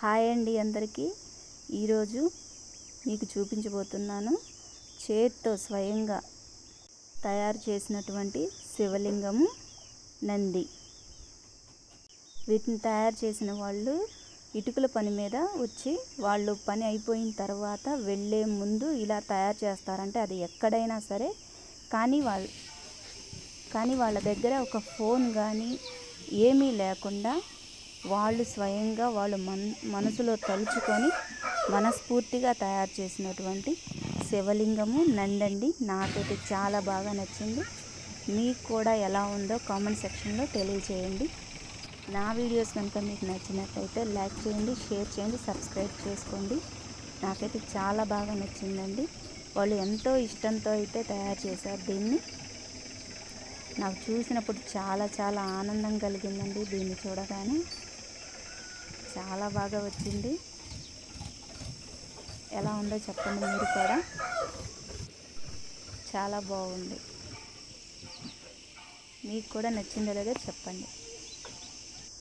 Hi అండి అందరికీ. ఈరోజు మీకు చూపించబోతున్నాను చేత్తో స్వయంగా తయారు చేసినటువంటి శివలింగము, నంది. వీటిని తయారు చేసిన వాళ్ళు ఇటుకల పని మీద వచ్చి వాళ్ళు పని అయిపోయిన తర్వాత వెళ్ళే ముందు ఇలా తయారు చేస్తారంటే అది ఎక్కడైనా సరే. కానీ వాళ్ళ దగ్గర ఒక ఫోన్ కానీ ఏమీ లేకుండా వాళ్ళు స్వయంగా మనసులో తలుచుకొని మనస్ఫూర్తిగా తయారు చేసినటువంటి శివలింగము, నందండి. నాకైతే చాలా బాగా నచ్చింది. మీకు కూడా ఎలా ఉందో కామెంట్ సెక్షన్లో తెలియచేయండి. నా వీడియోస్ కనుక మీకు నచ్చినట్లయితే లైక్ చేయండి, షేర్ చేయండి, సబ్స్క్రైబ్ చేసుకోండి. నాకైతే చాలా బాగా నచ్చిందండి. వాళ్ళు ఎంతో ఇష్టంతో అయితే తయారు చేశారు దీన్ని. నాకు చూసినప్పుడు చాలా ఆనందం కలిగిందండి. దీన్ని చూడగానే చాలా బాగా వచ్చింది. ఎలా ఉందో చెప్పండి మీరు కూడా. చాలా బాగుంది. మీకు కూడా నచ్చిందో లేదో చెప్పండి.